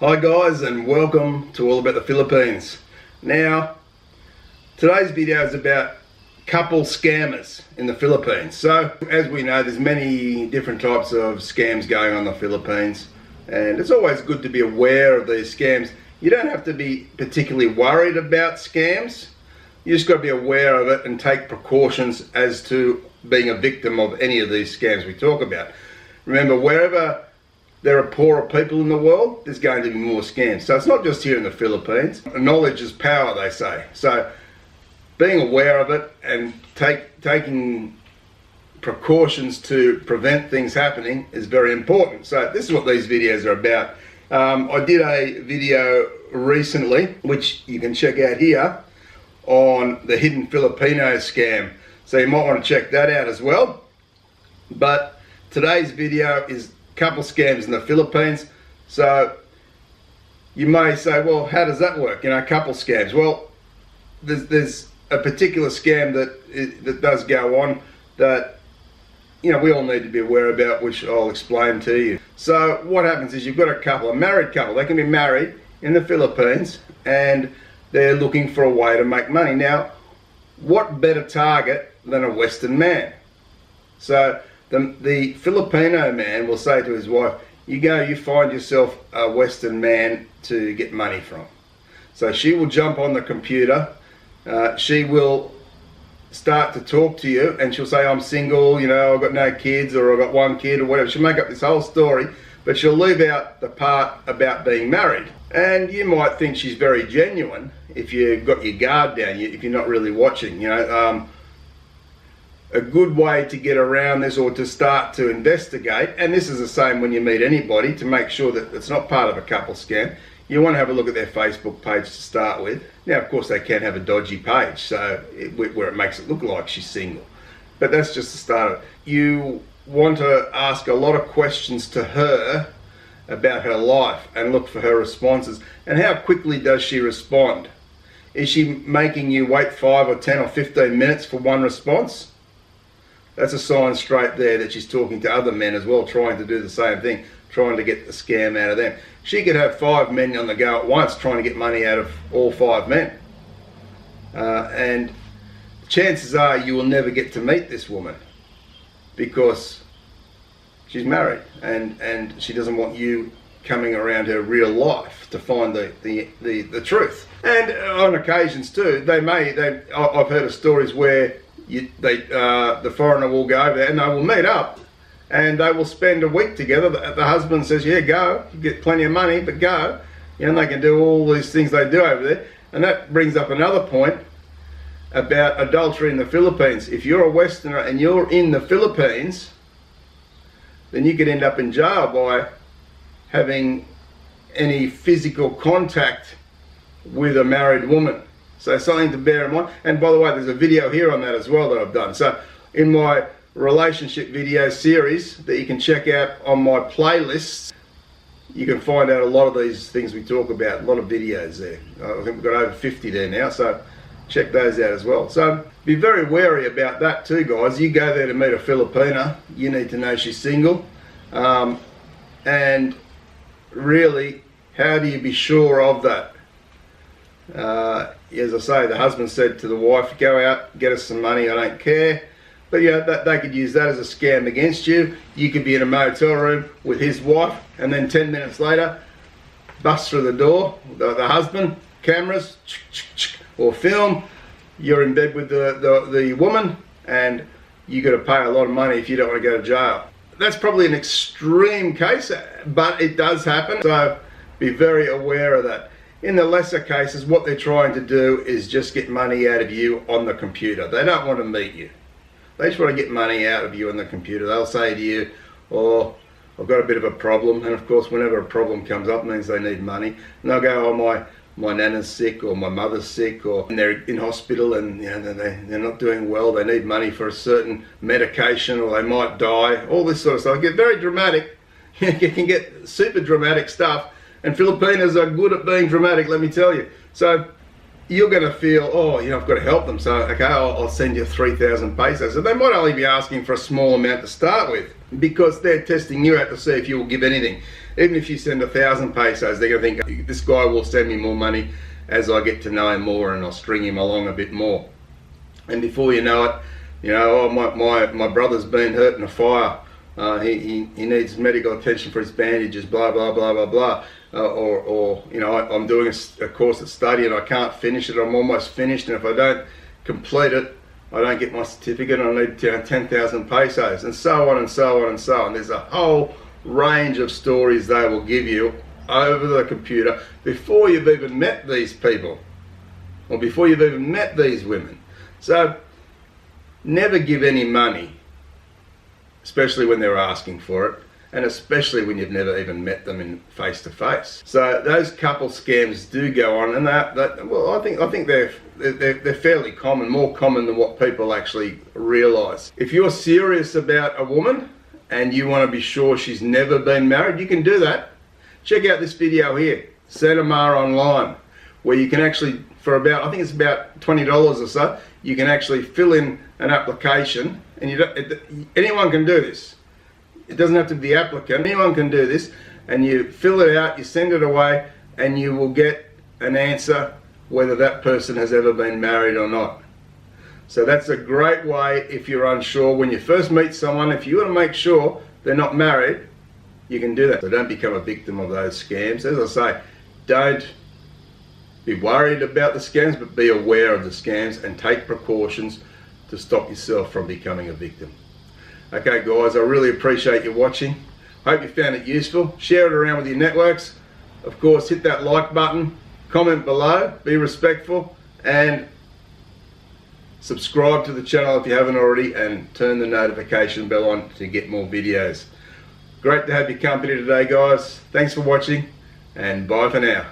Hi guys, and welcome to All About the Philippines. Now, today's video is about couple scammers in the Philippines. So, as we know, there's many different types of scams going on in the Philippines, and it's always good to be aware of these scams. You don't have to be particularly worried about scams. You just got to be aware of it and take precautions as to being a victim of any of these scams we talk about. Remember, wherever there are poorer people in the world, there's going to be more scams. So it's not just here in the Philippines. Knowledge is power, they say. So being aware of it and taking precautions to prevent things happening is very important. So this is what these videos are about. I did a video recently, which you can check out here, on the hidden Filipino scam. So you might want to check that out as well. But today's video is couple scams in the Philippines. So you may say, well, how does that work? You know, couple scams. Well, there's a particular scam that does go on that, you know, we all need to be aware about, which I'll explain to you. So what happens is you've got a couple, a married couple. They can be married in the Philippines and they're looking for a way to make money. Now, what better target than a Western man? So the Filipino man will say to his wife, you find yourself a Western man to get money from. So she will jump on the computer, she will start to talk to you, and she'll say, I'm single, you know, I've got no kids, or I've got one kid, or whatever. She'll make up this whole story, but she'll leave out the part about being married. And you might think she's very genuine if you've got your guard down, if you're not really watching, you know. A good way to get around this, or to start to investigate, and this is the same when you meet anybody, to make sure that it's not part of a couple scam, you want to have a look at their Facebook page to start with. Now, of course, they can have a dodgy page, so where it makes it look like she's single. But that's just the start of it. You want to ask a lot of questions to her about her life and look for her responses. And how quickly does she respond? Is she making you wait 5 or 10 or 15 minutes for one response? That's a sign straight there that she's talking to other men as well, trying to do the same thing, trying to get the scam out of them. She could have 5 men on the go at once trying to get money out of all 5 men. And chances are you will never get to meet this woman because she's married and she doesn't want you coming around her real life to find the truth. And on occasions too, I've heard of stories where the foreigner will go over there and they will meet up and they will spend a week together. The husband says, yeah, go, you get plenty of money, but go. You know, they can do all these things they do over there. And that brings up another point about adultery in the Philippines. If you're a Westerner and you're in the Philippines, then you could end up in jail by having any physical contact with a married woman. So something to bear in mind. And by the way, there's a video here on that as well that I've done. So in my relationship video series that you can check out on my playlists, you can find out a lot of these things we talk about, a lot of videos there. I think we've got over 50 there now, so check those out as well. So be very wary about that too, guys. You go there to meet a Filipina, you need to know she's single. And really, how do you be sure of that? As I say, the husband said to the wife, go out, get us some money, I don't care. But yeah, they could use that as a scam against you. You could be in a motel room with his wife and then 10 minutes later, bust through the door, the husband, cameras, or film, you're in bed with the woman and you got to pay a lot of money if you don't want to go to jail. That's probably an extreme case, but it does happen, so be very aware of that. In the lesser cases, what they're trying to do is just get money out of you on the computer. They don't want to meet you. They just want to get money out of you on the computer. They'll say to you, oh, I've got a bit of a problem. And of course, whenever a problem comes up, it means they need money. And they'll go, oh, my nana's sick, or my mother's sick, or they're in hospital and you know, they're not doing well. They need money for a certain medication, or they might die. All this sort of stuff. It get very dramatic. You can get super dramatic stuff. And Filipinos are good at being dramatic, let me tell you. So you're going to feel, oh, you know, I've got to help them, so okay, I'll send you 3,000 pesos. So they might only be asking for a small amount to start with, because they're testing you out to see if you will give anything. Even if you send 1,000 pesos, they're going to think, this guy will send me more money as I get to know him more, and I'll string him along a bit more. And before you know it, you know, oh, my brother's been hurt in a fire. He needs medical attention for his bandages, blah, blah, blah, blah, blah. Or you know, I'm doing a course at study and I can't finish it. I'm almost finished, and if I don't complete it, I don't get my certificate. I need 10,000 pesos, and so on and so on and so on. There's a whole range of stories they will give you over the computer before you've even met these people, or before you've even met these women. So never give any money, especially when they're asking for it, and especially when you've never even met them in face to face. So those couple scams do go on, and well, I think they're fairly common, more common than what people actually realise. If you're serious about a woman and you want to be sure she's never been married, you can do that. Check out this video here, Sanamar Online, where you can actually, for about, I think it's about $20 or so, you can actually fill in an application, and anyone can do this. It doesn't have to be the applicant, anyone can do this, and you fill it out, you send it away, and you will get an answer whether that person has ever been married or not. So that's a great way if you're unsure. When you first meet someone, if you want to make sure they're not married, you can do that. So don't become a victim of those scams. As I say, don't be worried about the scams, but be aware of the scams and take precautions to stop yourself from becoming a victim. Okay guys, I really appreciate you watching. Hope you found it useful. Share it around with your networks. Of course, hit that like button, comment below, be respectful, and subscribe to the channel if you haven't already, and turn the notification bell on to get more videos. Great to have your company today, guys. Thanks for watching, and bye for now.